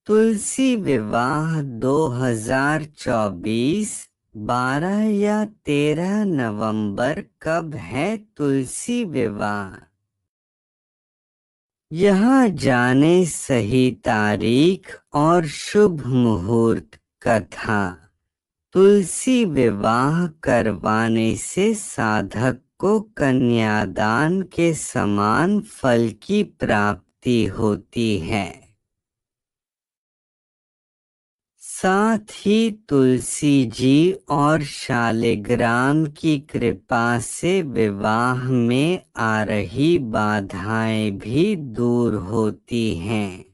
तुलसी विवाह 2024 12 या 13 नवंबर कब है तुलसी विवाह? यहाँ जाने सही तारीख और शुभ मुहूर्त। कथा। तुलसी विवाह करवाने से साधक को कन्यादान के समान फल की प्राप्ति होती है। साथ ही तुलसी जी और शालिग्राम की कृपा से विवाह में आ रही बाधाएं भी दूर होती हैं।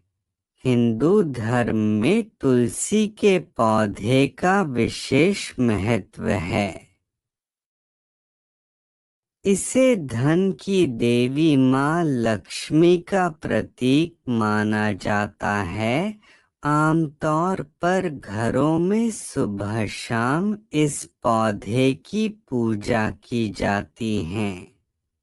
हिंदू धर्म में तुलसी के पौधे का विशेष महत्व है। इसे धन की देवी माँ लक्ष्मी का प्रतीक माना जाता है। आमतौर पर घरों में सुबह शाम इस पौधे की पूजा की जाती है,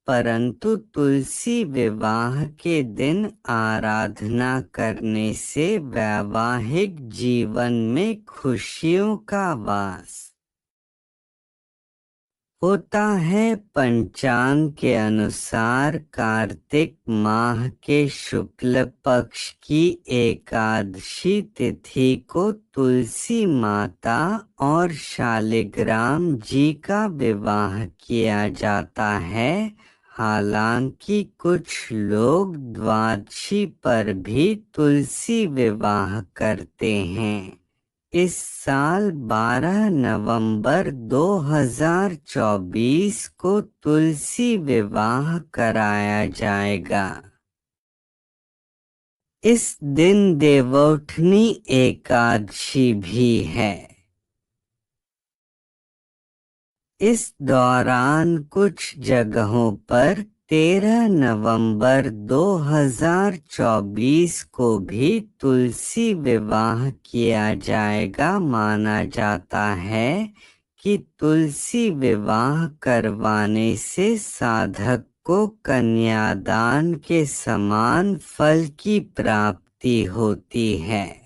परंतु तुलसी विवाह के दिन आराधना करने से वैवाहिक जीवन में खुशियों का वास होता है। पंचांग के अनुसार कार्तिक माह के शुक्ल पक्ष की एकादशी तिथि को तुलसी माता और शालिग्राम जी का विवाह किया जाता है। हालांकि कुछ लोग द्वादशी पर भी तुलसी विवाह करते हैं। इस साल 12 नवंबर 2024 को तुलसी विवाह कराया जाएगा। इस दिन देवउठनी एकादशी भी है। इस दौरान कुछ जगहों पर 13 नवंबर 2024 को भी तुलसी विवाह किया जाएगा। माना जाता है कि तुलसी विवाह करवाने से साधक को कन्यादान के समान फल की प्राप्ति होती है।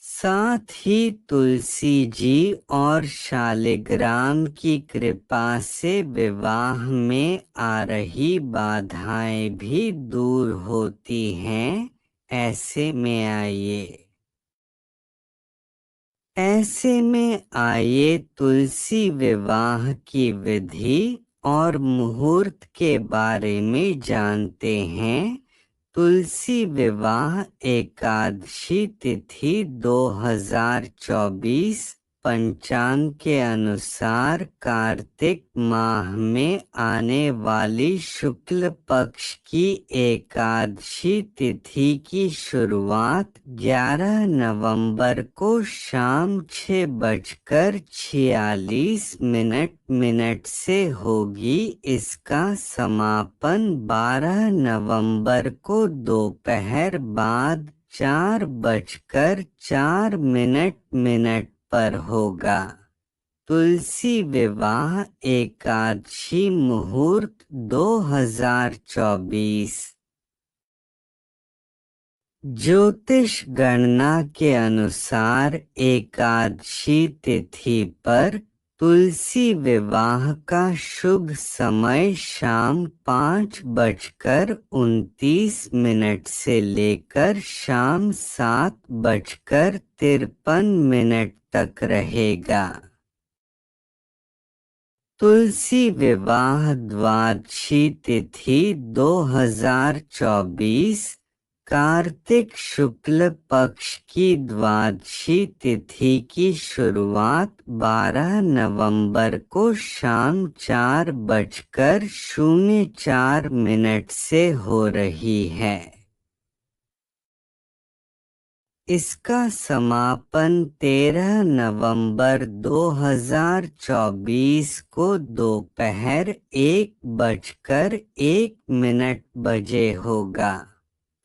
साथ ही तुलसी जी और शालिग्राम की कृपा से विवाह में आ रही बाधाएं भी दूर होती हैं। ऐसे में आइए तुलसी विवाह की विधि और मुहूर्त के बारे में जानते हैं। तुलसी विवाह एकादशी तिथि 2024 पंचांग के अनुसार कार्तिक माह में आने वाली शुक्ल पक्ष की एकादशी तिथि की शुरुआत 11 नवंबर को शाम 6:46 से होगी। इसका समापन 12 नवंबर को दोपहर बाद 4:04 पर होगा। तुलसी विवाह एकादशी मुहूर्त 2024। ज्योतिष गणना के अनुसार एकादशी तिथि पर तुलसी विवाह का शुभ समय शाम 5:29 से लेकर शाम 7:53 तक रहेगा। तुलसी विवाह द्वादशी तिथि 2024 कार्तिक शुक्ल पक्ष की द्वादशी तिथि की शुरुआत 12 नवंबर को शाम 4:04 से हो रही है। इसका समापन 13 नवंबर 2024 को दोपहर 1:01 बजे होगा।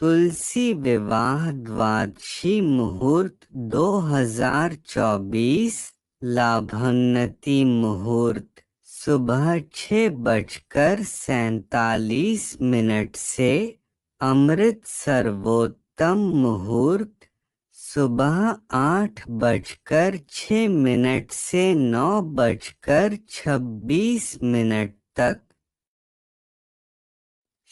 तुलसी विवाह द्वादशी मुहूर्त 2024 लाभोन्नति मुहूर्त सुबह 6:47 से अमृत सर्वोत्तम मुहूर्त सुबह 8:06 से 9:26 तक।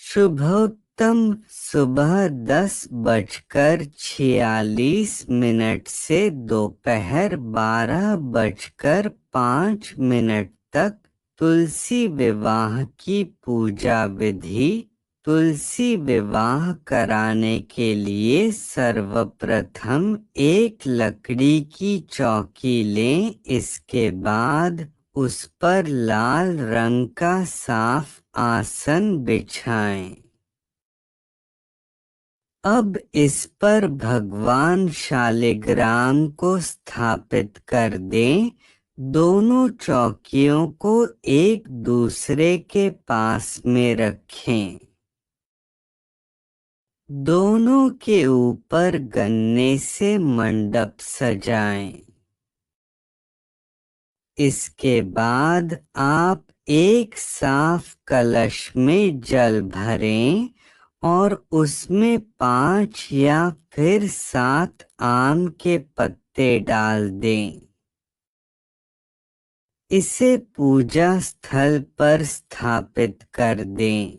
शुभोत्तम सुबह 10:46 से दोपहर 12:05 तक। तुलसी विवाह की पूजा विधि। तुलसी विवाह कराने के लिए सर्वप्रथम एक लकड़ी की चौकी लें। इसके बाद उस पर लाल रंग का साफ आसन बिछाएं। अब इस पर भगवान शालिग्राम को स्थापित कर दें। दोनों चौकियों को एक दूसरे के पास में रखें। दोनों के ऊपर गन्ने से मंडप सजाएं। इसके बाद आप एक साफ कलश में जल भरें और उसमें 5 या फिर 7 आम के पत्ते डाल दें। इसे पूजा स्थल पर स्थापित कर दें।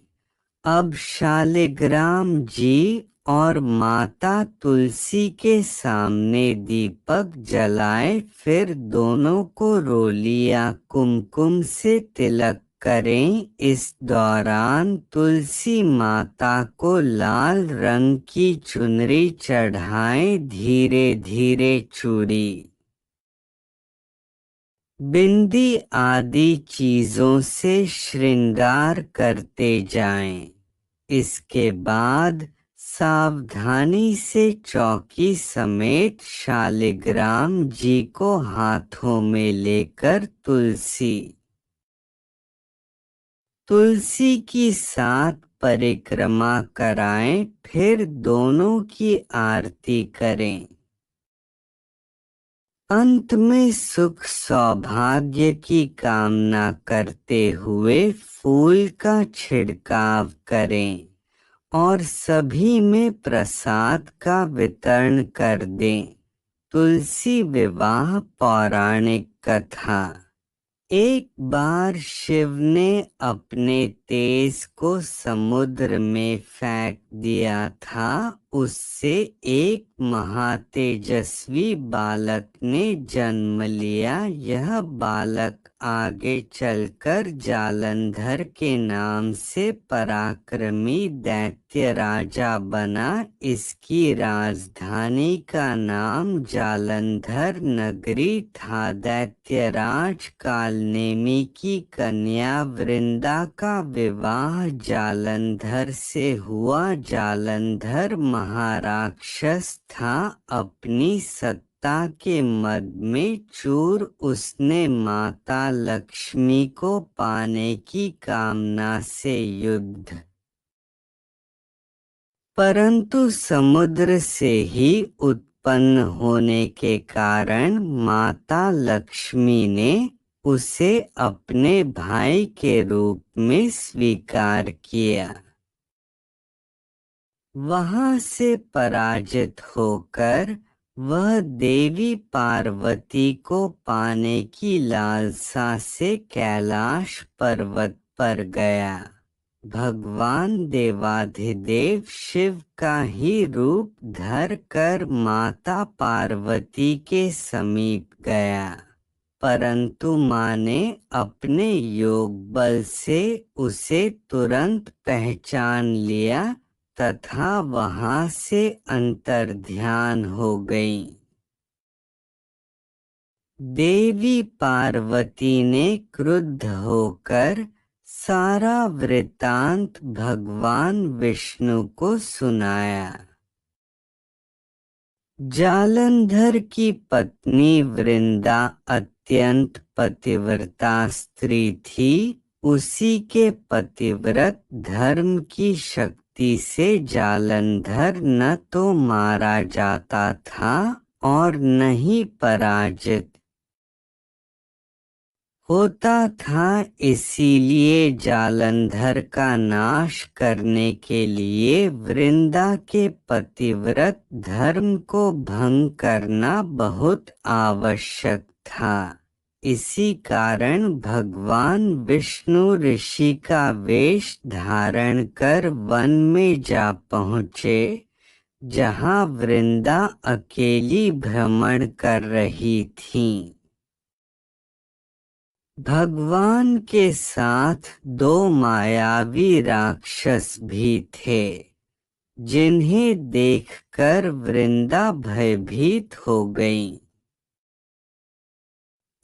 अब शालिग्राम जी और माता तुलसी के सामने दीपक जलाएं। फिर दोनों को रोली या कुमकुम से तिलक करें। इस दौरान तुलसी माता को लाल रंग की चुनरी चढ़ाएं। धीरे धीरे चूड़ी, बिंदी आदि चीजों से श्रृंगार करते जाएं। इसके बाद सावधानी से चौकी समेत शालिग्राम जी को हाथों में लेकर तुलसी की 7 परिक्रमा कराएं। फिर दोनों की आरती करें। अंत में सुख सौभाग्य की कामना करते हुए फूल का छिड़काव करें और सभी में प्रसाद का वितरण कर दें। तुलसी विवाह पौराणिक कथा। एक बार शिव ने अपने तेज को समुद्र में फेंक दिया था। उससे एक महातेजस्वी बालक ने जन्म लिया। यह बालक आगे चलकर जालंधर के नाम से पराक्रमी दैत्य राजा बना। इसकी राजधानी का नाम जालंधर नगरी था। दैत्यराज कालनेमी की कन्या वृंदा का विवाह जालंधर से हुआ। जालंधर महाराक्षस था। अपनी सत्ता के मद में चूर उसने माता लक्ष्मी को पाने की कामना से युद्ध, परंतु समुद्र से ही उत्पन्न होने के कारण माता लक्ष्मी ने उसे अपने भाई के रूप में स्वीकार किया। वहां से पराजित होकर वह देवी पार्वती को पाने की लालसा से कैलाश पर्वत पर गया। भगवान देवाधिदेव शिव का ही रूप धर कर माता पार्वती के समीप गया, परंतु माँ ने अपने योग बल से उसे तुरंत पहचान लिया तथा वहां से अंतर्ध्यान हो गई। देवी पार्वती ने क्रुद्ध होकर सारा वृतांत भगवान विष्णु को सुनाया। जालंधर की पत्नी वृंदा अत्यंत पतिव्रता स्त्री थी। उसी के पतिव्रत धर्म की शक्ति से जालंधर न तो मारा जाता था और न ही पराजित। होता था। इसीलिए जालंधर का नाश करने के लिए वृंदा के पतिव्रत धर्म को भंग करना बहुत आवश्यक था। इसी कारण भगवान विष्णु ऋषि का वेश धारण कर वन में जा पहुँचे, जहाँ वृंदा अकेली भ्रमण कर रही थीं। भगवान के साथ दो मायावी राक्षस भी थे, जिन्हें देखकर वृंदा भयभीत हो गई।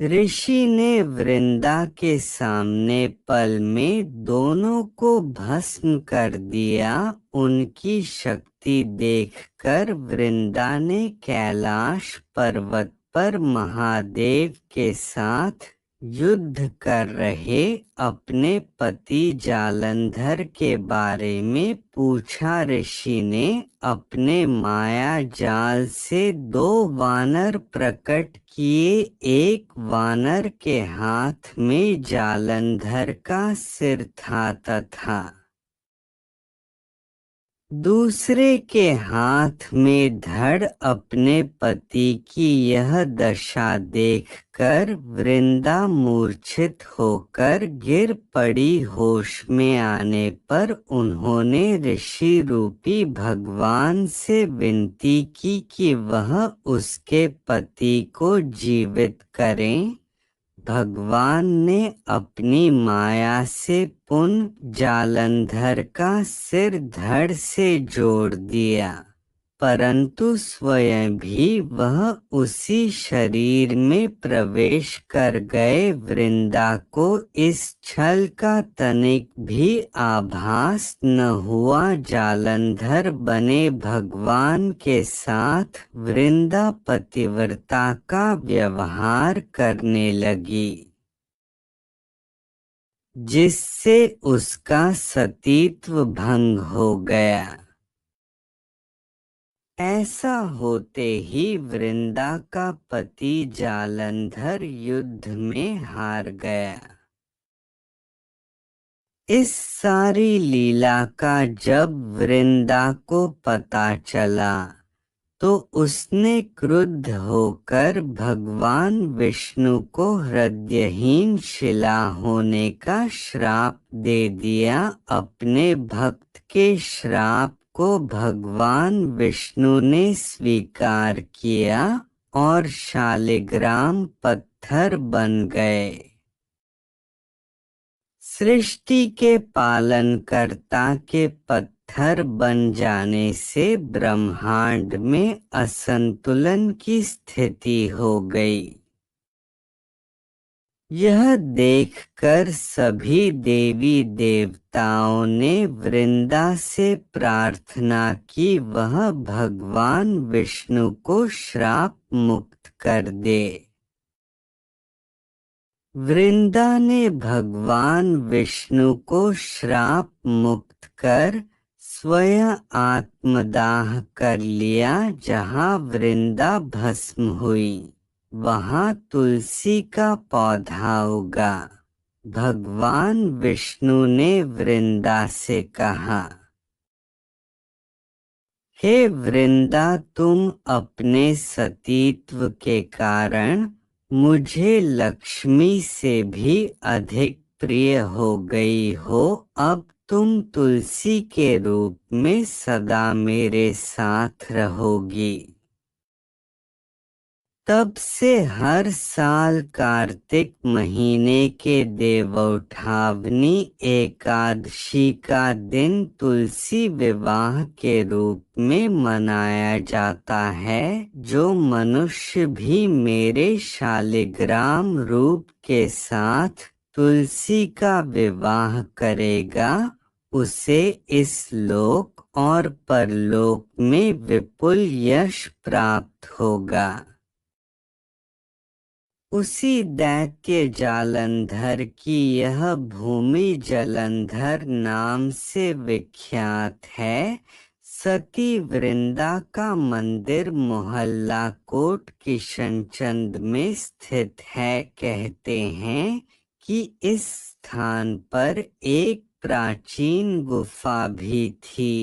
ऋषि ने वृंदा के सामने पल में दोनों को भस्म कर दिया। उनकी शक्ति देखकर वृंदा ने कैलाश पर्वत पर महादेव के साथ युद्ध कर रहे अपने पति जालंधर के बारे में पूछा। ऋषि ने अपने माया जाल से दो वानर प्रकट किए। एक वानर के हाथ में जालंधर का सिर था तथा दूसरे के हाथ में धड़। अपने पति की यह दशा देखकर वृंदा मूर्छित होकर गिर पड़ी। होश में आने पर उन्होंने ऋषि रूपी भगवान से विनती की कि वह उसके पति को जीवित करें। भगवान ने अपनी माया से पुनः जालंधर का सिर धड़ से जोड़ दिया, परंतु स्वयं भी वह उसी शरीर में प्रवेश कर गए। वृंदा को इस छल का तनिक भी आभास न हुआ। जालंधर बने भगवान के साथ वृंदा पतिव्रता का व्यवहार करने लगी, जिससे उसका सतीत्व भंग हो गया। ऐसा होते ही वृंदा का पति जालंधर युद्ध में हार गया। इस सारी लीला का जब वृंदा को पता चला तो उसने क्रुद्ध होकर भगवान विष्णु को हृदयहीन शिला होने का श्राप दे दिया। अपने भक्त के श्राप को भगवान विष्णु ने स्वीकार किया और शालिग्राम पत्थर बन गए। सृष्टि के पालनकर्ता के पत्थर बन जाने से ब्रह्मांड में असंतुलन की स्थिति हो गई। यह देखकर सभी देवी देवताओं ने वृंदा से प्रार्थना की वह भगवान विष्णु को श्राप मुक्त कर दे। वृंदा ने भगवान विष्णु को श्राप मुक्त कर स्वयं आत्मदाह कर लिया। जहाँ वृंदा भस्म हुई वहाँ तुलसी का पौधा उगा। भगवान विष्णु ने वृंदा से कहा, हे वृंदा, तुम अपने सतीत्व के कारण मुझे लक्ष्मी से भी अधिक प्रिय हो गई हो। अब तुम तुलसी के रूप में सदा मेरे साथ रहोगी। तब से हर साल कार्तिक महीने के देवउठावनी एकादशी का दिन तुलसी विवाह के रूप में मनाया जाता है। जो मनुष्य भी मेरे शालिग्राम रूप के साथ तुलसी का विवाह करेगा उसे इस लोक और परलोक में विपुल यश प्राप्त होगा। उसी दैत्य जालंधर की यह भूमि जलंधर नाम से विख्यात है। सती वृंदा का मंदिर मोहल्ला कोट किशनचंद में स्थित है। कहते हैं कि इस स्थान पर एक प्राचीन गुफा भी थी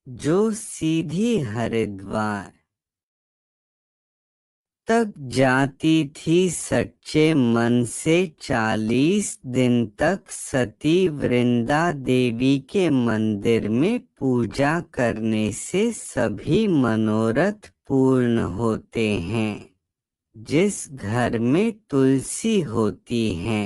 जो सीधी हरिद्वार तक जाती थी। सच्चे मन से 40 दिन तक सती वृंदा देवी के मंदिर में पूजा करने से सभी मनोरथ पूर्ण होते हैं। जिस घर में तुलसी होती है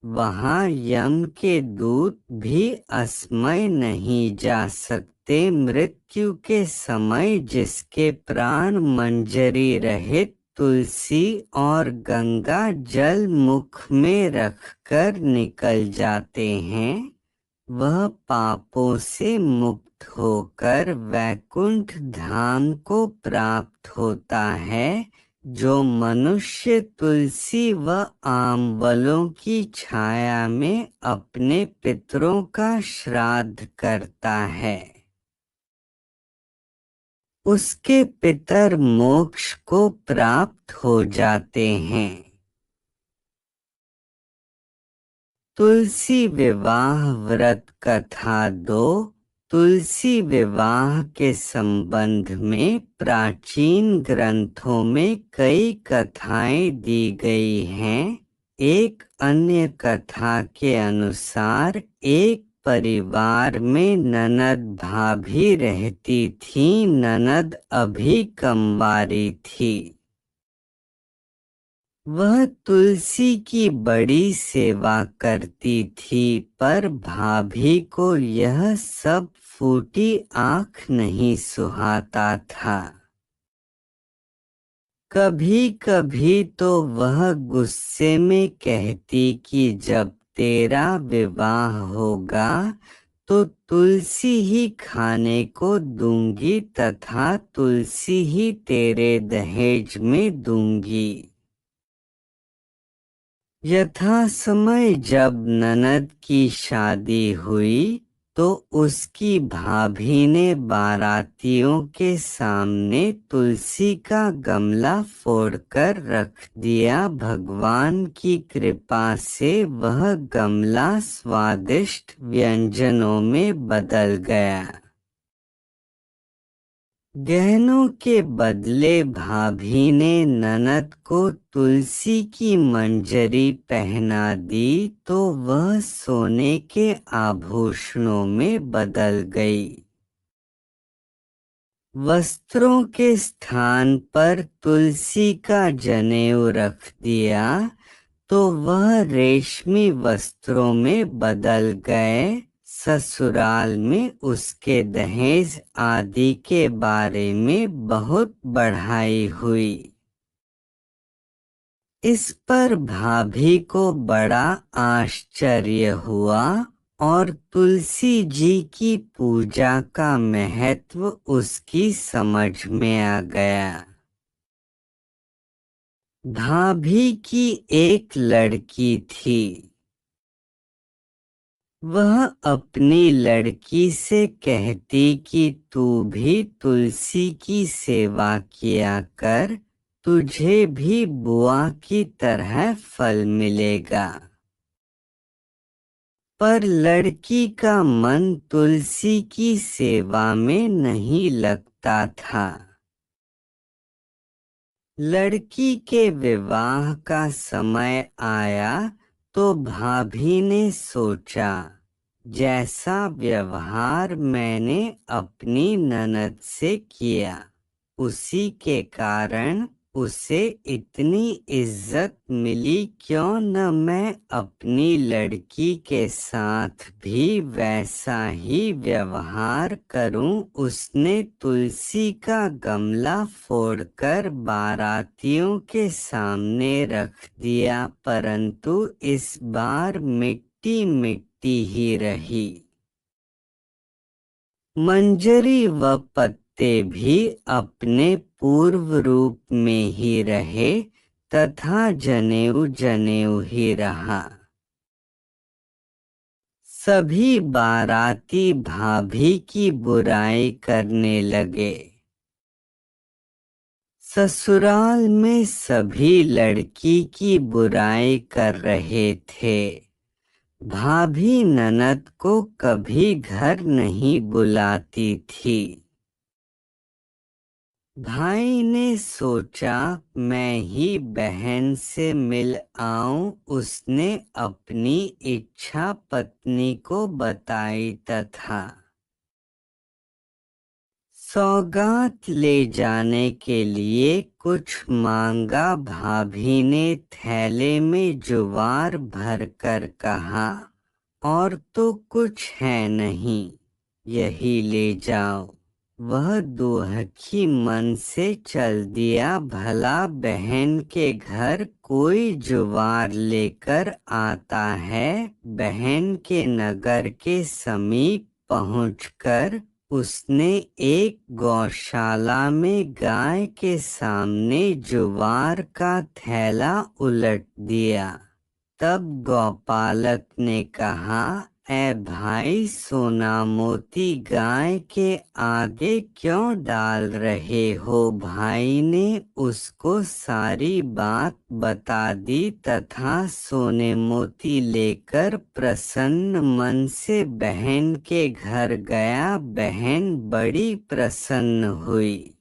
वहाँ यम के दूत भी असमय नहीं जा सकते। मृत्यु के समय जिसके प्राण मंजरी रहित तुलसी और गंगा जल मुख में रखकर निकल जाते हैं, वह पापों से मुक्त होकर वैकुंठ धाम को प्राप्त होता है। जो मनुष्य तुलसी व आंवलों की छाया में अपने पितरों का श्राद्ध करता है, उसके पितर मोक्ष को प्राप्त हो जाते हैं। तुलसी विवाह व्रत कथा 2। तुलसी विवाह के संबंध में प्राचीन ग्रंथों में कई कथाएं दी गई हैं। एक अन्य कथा के अनुसार एक परिवार में ननद भाभी रहती थी। ननद अभी कंवारी थी। वह तुलसी की बड़ी सेवा करती थी, पर भाभी को यह सब फूटी आँख नहीं सुहाता था। कभी कभी तो वह गुस्से में कहती कि जब तेरा विवाह होगा तो तुलसी ही खाने को दूंगी तथा तुलसी ही तेरे दहेज में दूंगी। यथा समय जब ननद की शादी हुई तो उसकी भाभी ने बारातियों के सामने तुलसी का गमला फोड़कर रख दिया। भगवान की कृपा से वह गमला स्वादिष्ट व्यंजनों में बदल गया। गहनों के बदले भाभी ने ननद को तुलसी की मंजरी पहना दी तो वह सोने के आभूषणों में बदल गई। वस्त्रों के स्थान पर तुलसी का जनेऊ रख दिया तो वह रेशमी वस्त्रों में बदल गए। ससुराल में उसके दहेज आदि के बारे में बहुत बढ़ाई हुई। इस पर भाभी को बड़ा आश्चर्य हुआ और तुलसी जी की पूजा का महत्व उसकी समझ में आ गया। भाभी की एक लड़की थी। वह अपनी लड़की से कहती कि तू भी तुलसी की सेवा किया कर, तुझे भी बुआ की तरह फल मिलेगा। पर लड़की का मन तुलसी की सेवा में नहीं लगता था। लड़की के विवाह का समय आया तो भाभी ने सोचा, जैसा व्यवहार मैंने अपनी ननद से किया उसी के कारण उसे इतनी इज्जत मिली, क्यों न मैं अपनी लड़की के साथ भी वैसा ही व्यवहार करूं। उसने तुलसी का गमला फोड़कर बारातियों के सामने रख दिया, परंतु इस बार मिट्टी मिट्टी ही रही। मंजरी व पत्ते भी अपने पूर्व रूप में ही रहे तथा जनेऊ जनेऊ ही रहा। सभी बाराती भाभी की बुराई करने लगे। ससुराल में सभी लड़की की बुराई कर रहे थे। भाभी ननद को कभी घर नहीं बुलाती थी। भाई ने सोचा मैं ही बहन से मिल आऊं। उसने अपनी इच्छा पत्नी को बताई तथा सौगात ले जाने के लिए कुछ मांगा। भाभी ने थैले में ज्वार भरकर कहा, और तो कुछ है नहीं, यही ले जाओ। वह दुखी मन से चल दिया। भला बहन के घर कोई ज्वार लेकर आता है। बहन के नगर के समीप पहुंचकर उसने एक गौशाला में गाय के सामने ज्वार का थैला उलट दिया। तब गौपालक ने कहा, ऐ भाई, सोना मोती गाय के आगे क्यों डाल रहे हो? भाई ने उसको सारी बात बता दी तथा सोने मोती लेकर प्रसन्न मन से बहन के घर गया। बहन बड़ी प्रसन्न हुई।